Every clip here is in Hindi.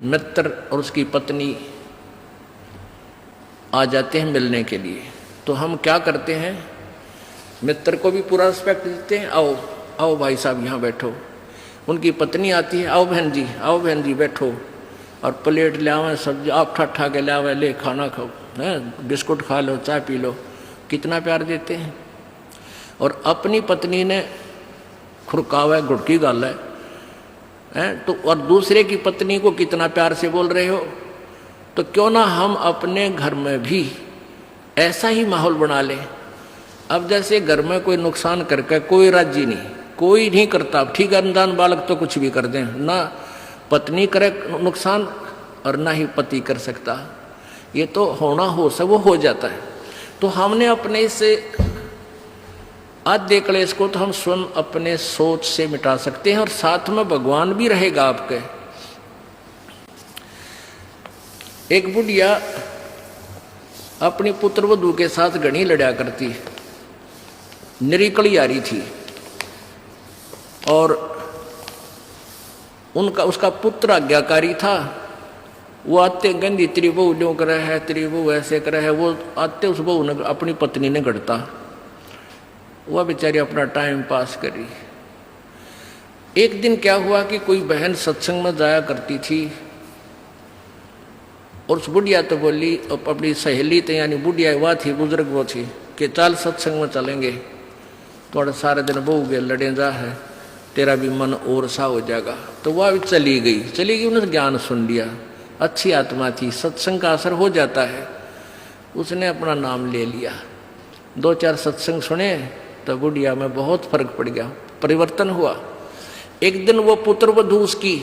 मित्र और उसकी पत्नी आ जाते हैं मिलने के लिए, तो हम क्या करते हैं, मित्र को भी पूरा रिस्पेक्ट देते हैं, आओ आओ भाई साहब यहाँ बैठो। उनकी पत्नी आती है, आओ बहन जी बैठो, और प्लेट ले आवे, सब्जी आप ठा के ले आवे, ले खाना खाओ, हैं बिस्कुट खा लो, चाय पी लो, कितना प्यार देते हैं। और अपनी पत्नी ने खुरकावा गुड़की गाल है तो, और दूसरे की पत्नी को कितना प्यार से बोल रहे हो। तो क्यों ना हम अपने घर में भी ऐसा ही माहौल बना लें। अब जैसे घर में कोई नुकसान करके कोई राजी नहीं, कोई नहीं करता, ठीक है, अनजान बालक तो कुछ भी कर दें, ना पत्नी करे नुकसान और ना ही पति कर सकता, ये तो होना हो सब वो हो जाता है। तो हमने अपने इससे आद्य क्लेश को तो हम स्वयं अपने सोच से मिटा सकते हैं, और साथ में भगवान भी रहेगा आपके। एक बुढ़िया अपनी पुत्र वधू के साथ घनी लड़ा करती, निरीकली आ रही थी, और उसका पुत्र आज्ञाकारी था। वो आते गंदी तेरी बहू ड्यों करे है, तेरी बहू ऐसे करे है, वो आते उस बहू ने अपनी पत्नी ने गढ़ता, वह बेचारी अपना टाइम पास करी। एक दिन क्या हुआ कि कोई बहन सत्संग में जाया करती थी, और उस बुढ़िया तो बोली, अपनी सहेली तो यानी बुढ़िया वह थी, बुजुर्ग वो थी, कि चल सत्संग में चलेंगे, थोड़ा सारे दिन बहू के लड़े जा है, तेरा भी मन और सा हो जाएगा। तो वह भी चली गई, उन्होंने ज्ञान सुन लिया, अच्छी आत्मा थी, सत्संग का असर हो जाता है। उसने अपना नाम ले लिया, 2-4 सत्संग सुने, तो बुढ़िया में बहुत फर्क पड़ गया, परिवर्तन हुआ। एक दिन वो पुत्र वधू उसकी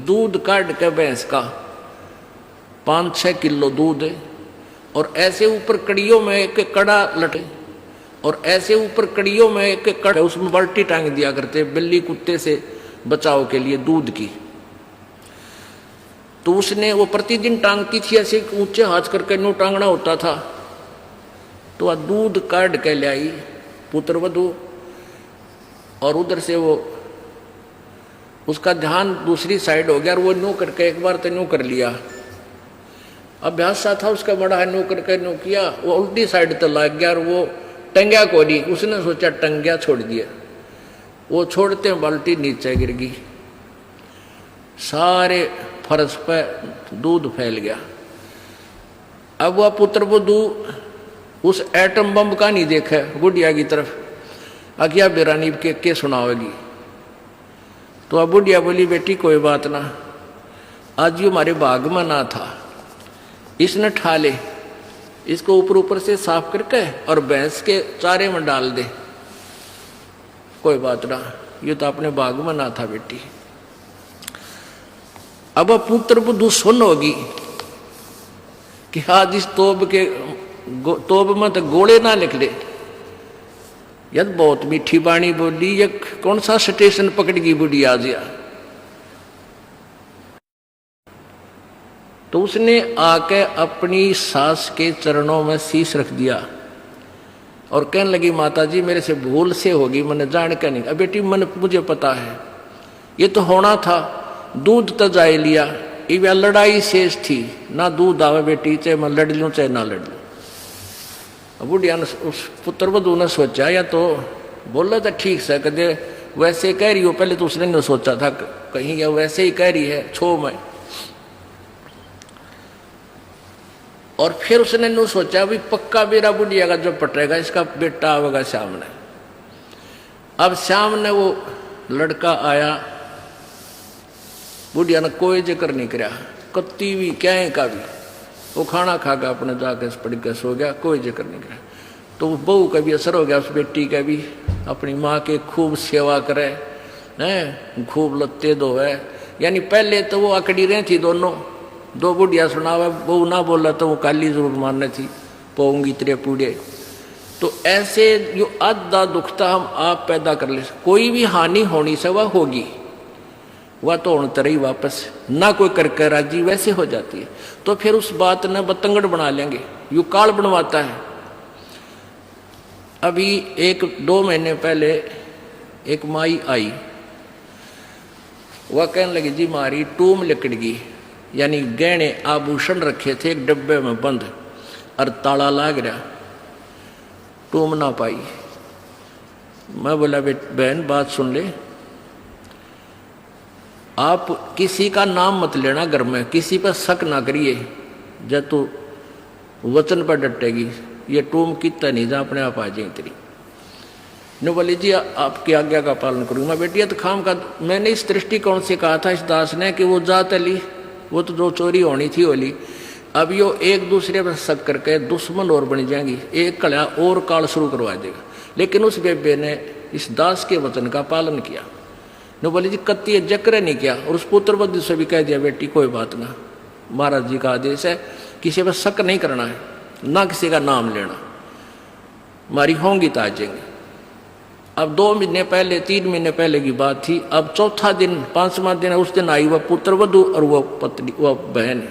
दूध काट के भैंस का 5-6 किलो दूध, और ऐसे ऊपर कड़ियों में एक कड़ा लटे, और ऐसे ऊपर कड़ियों में एक कड़ा, उसमें बाल्टी टांग दिया करते बिल्ली कुत्ते से बचाव के लिए दूध की। तो उसने वो प्रतिदिन टांगती थी, ऐसे ऊंचे हाथ करके नो टांगना होता था। तो वह दूध काट के ले आई पुत्र वधू, और उधर से वो उसका ध्यान दूसरी साइड हो गया, और वो नो करके एक बार तो नो कर लिया, अभ्यास सा था उसका बड़ा है, नो करके नो किया, वो उल्टी साइड तो लग गया, और वो टंग्या को नहीं, उसने सोचा टंग्या छोड़ दिया, वो छोड़ते बाल्टी नीचे गिर गई, सारे फर्श पे दूध फैल गया। अब वह पुत्र वधू उस एटम बम का नहीं देखा बुढ़िया की तरफ, अगिया बेरानी के सुनावेगी। तो अब बुढ़िया बोली, बेटी कोई बात ना, आज ये हमारे बाग में ना था, इसने ठा ले, इसको ऊपर से साफ करके और भैंस के चारे में डाल दे, कोई बात ना, ये तो अपने बाग में ना था बेटी। अब पुत्र वधू सुन होगी कि आज इस तोब में तो गोले ना निकले, यद बहुत मीठी बाणी बोली, ये कौन सा स्टेशन पकड़ गई बुढ़ी आज या। तो उसने आके अपनी सास के चरणों में शीश रख दिया, और कहने लगी, माता जी मेरे से भूल से होगी, मैंने जान के नहीं। अब बेटी मुझे पता है, ये तो होना था, दूध तो जाए लिया, ये लड़ाई शेष थी, ना दूध आवे बेटी, चाहे मैं लड़ लूँ चाहे ना लड़ लूँ। बुढ़िया ने, उस पुत्र वधू ने सोचा, या तो बोला था ठीक से, कदे वैसे कह रही हो, पहले तो उसने नहीं सोचा था कहीं या वैसे ही कह रही है छो में, और फिर उसने नहीं सोचा भी पक्का मेरा बुढ़िया का जो पटेगा इसका बेटा आवेगा सामने। अब सामने वो लड़का आया, बुढ़िया ने कोई जिक्र नहीं कराया, कत्ती भी क्या का भी, वो खाना खा के अपने जाके पड़ के सो गया, कोई जिक्र नहीं कराया। तो बहू का भी असर हो गया, उस बेटी का भी, अपनी माँ के खूब सेवा करे हैं, खूब लत्ते धोवे, यानी पहले तो वो अकड़ी रही थी दोनों, दो बुढ़िया सुनावे, बहू ना बोला तो वो काली जरूर मारने थी, पोंगी तेरे पूड़े। तो ऐसे जो आधा दुखता हम आप पैदा कर ले, कोई भी हानि होनी से वह होगी, वह तो होने तरह ही वापस ना कोई करके राजी वैसे हो जाती है। तो फिर उस बात ने बतंगड़ बना लेंगे, यू काल बनवाता है। अभी 1-2 महीने पहले एक माई आई, वह कहने लगी, जी मारी टूम लिकड़ गई, यानी गहने आभूषण रखे थे एक डब्बे में बंद, और ताला लाग रहा, टूम ना पाई। मैं बोला बहन बात सुन ले, आप किसी का नाम मत लेना घर में, किसी पर शक ना करिए, जब तू वचन पर डटेगी ये टूम कितना नहीं जा अपने आप आ जाए तेरी। ने बोली जी आपकी आज्ञा का पालन करूंगा। मैं बेटी तो खाम का, मैंने इस दृष्टिकोण से कहा था इस दास ने कि वो जात ली, वो तो जो चोरी होनी थी वो ली, अब यो एक दूसरे पर शक करके दुश्मन और बन जाएंगी, एक कड़ा और काल शुरू करवा देगा। लेकिन उस बेबे ने इस दास के वचन का पालन किया। ने बोली जी कत्ती जक्र नहीं किया, और उस पुत्र बुद्धि से भी कह दिया बेटी कोई बात ना, महाराज जी का आदेश है, किसी पर शक नहीं करना है, ना किसी का नाम लेना, हमारी होंगी तो आ जाएंगे। अब 2 महीने पहले 3 महीने पहले की बात थी। अब चौथा दिन 5वां दिन उस दिन आई वह पुत्र वधु और वह पत्नी वह बहन।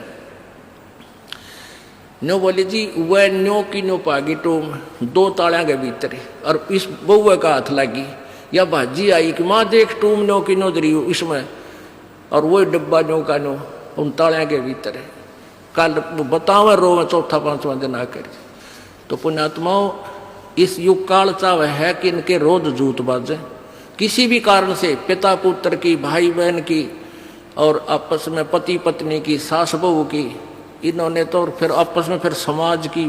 न्यो बोली जी वह न्यो की न्यो पागी टूम 2 तालियां के भीतर, और इस बउआ का हाथ लगी, या भाजी आई कि माँ देख टूम न्यो की न्यो दरी इसमें, और वही डब्बा न्यो का न्यो उन तालियां के भीतर है। कल बतावा रो में चौथा 5वां दिन आकर। तो पुण्यात्माओं इस युग काल चाव है कि इनके रोज जूत बाजे, किसी भी कारण से पिता पुत्र की, भाई बहन की, और आपस में पति पत्नी की, सास बहू की, इन्होंने तो फिर आपस में फिर समाज की।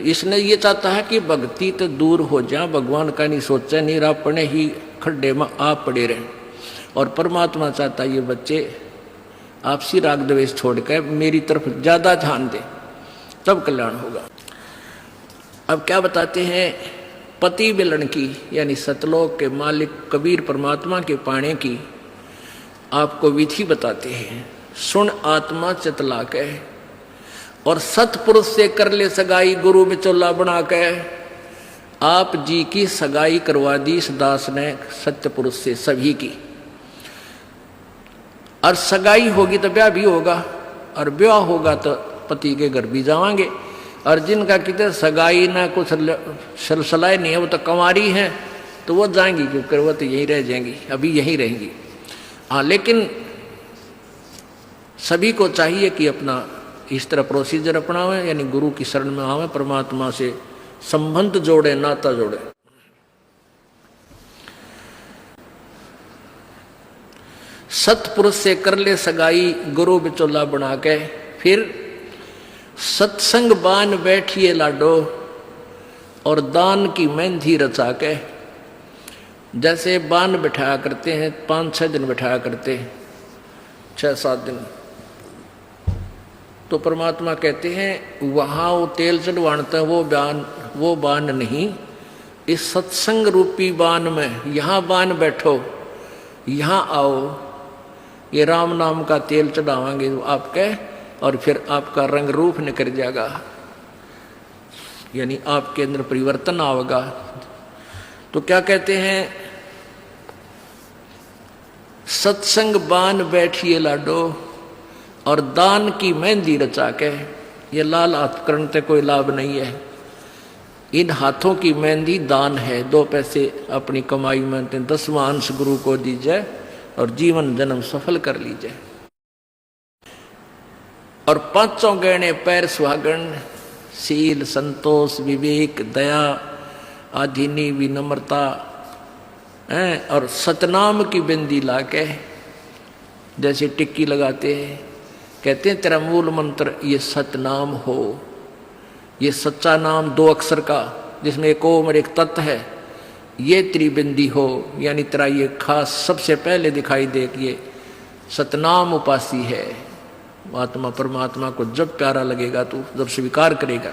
इसने ये चाहता है कि भक्ति तो दूर हो जाए, भगवान का नहीं सोचे, नहीं अपने ही खड्डे में आप पड़े रहें। और परमात्मा चाहता है ये बच्चे आपसी राग द्वेष छोड़कर मेरी तरफ ज्यादा ध्यान दें, तब कल्याण होगा। अब क्या बताते हैं, पति मिलन की यानी सतलोक के मालिक कबीर परमात्मा के पाने की आपको विधि बताते हैं। सुन आत्मा चितला के, और सतपुरुष से कर ले सगाई, गुरु बिचौला बना के। आप जी की सगाई करवा दी इस दास ने सत्य पुरुष से सभी की, और सगाई होगी तो ब्याह भी होगा, और ब्याह होगा तो पति के घर भी जावांगे। और जिनका कितने सगाई ना कुछ सलसलाए नहीं है, वो तो कंवारी हैं, तो वो जाएंगी, क्योंकि वो तो यहीं रह जाएंगी, अभी यहीं रहेंगी। हाँ, लेकिन सभी को चाहिए कि अपना इस तरह प्रोसीजर अपनावें, यानी गुरु की शरण में आवे, परमात्मा से संबंध जोड़े, नाता जोड़े। सतपुरुष से कर ले सगाई, गुरु बिचौला बना के। फिर सत्संग बान बैठिए लाडो, और दान की मेहंदी रचा के। जैसे बान बिठाया करते हैं, 5-6 दिन बिठाया करते, 6-7 दिन, तो परमात्मा कहते हैं वहाँ वो तेल चढ़वाणता है, वो बान नहीं, इस सत्संग रूपी बान में यहाँ बान बैठो, यहाँ आओ, ये राम नाम का तेल चढ़ावांगे आपके, और फिर आपका रंग रूप निकल जाएगा, यानी आपके अंदर परिवर्तन आएगा। तो क्या कहते हैं, सत्संग बान बैठिए लाडो, और दान की मेहंदी रचा के। ये लाल हाथ करने से कोई लाभ नहीं है, इन हाथों की मेहंदी दान है। 2 पैसे अपनी कमाई में 10वां अंश गुरु को दीजिए, और जीवन जन्म सफल कर लीजिए। और 5 गहने पैर सुहागन, शील, संतोष, विवेक, दया, आधीनी, विनम्रता, और सतनाम की बिंदी लाके, जैसे टिक्की लगाते हैं, कहते हैं तेरा मूल मंत्र ये सतनाम हो, ये सच्चा नाम 2 अक्षर का, जिसमें एक ओम और एक तत् है, ये त्रिबिंदी हो, यानी तेरा ये खास सबसे पहले दिखाई दे कि ये सतनाम उपासी है। आत्मा परमात्मा को जब प्यारा लगेगा तो जब स्वीकार करेगा।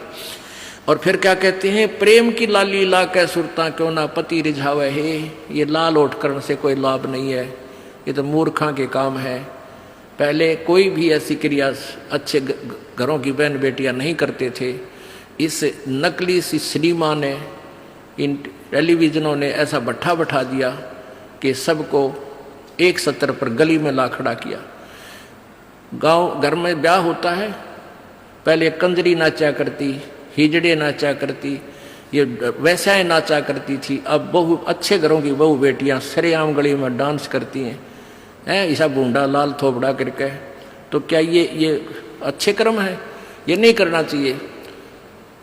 और फिर क्या कहते हैं, प्रेम की लाली ला कै सुरता क्यों ना पति रिझावे है। ये लाल ओट करने से कोई लाभ नहीं है, ये तो मूर्खा के काम है। पहले कोई भी ऐसी क्रिया अच्छे घरों की बहन बेटियां नहीं करते थे। इस नकली सी सिनेमा ने, इन टेलीविजनों ने ऐसा भट्ठा बैठा दिया कि सबको एक सत्र पर गली में ला खड़ा किया। गांव घर में ब्याह होता है, पहले कंजरी नाचा करती, हिजड़े नाचा करती, ये वैसाएं नाचा करती थी। अब बहु अच्छे घरों की बहू बेटियां सरेआम गली में डांस करती हैं, ऐसा बूंदा लाल थोपड़ा करके, तो क्या ये अच्छे कर्म है? ये नहीं करना चाहिए।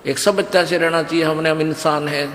एक सभ्यता से रहना चाहिए, हमने हम इंसान है,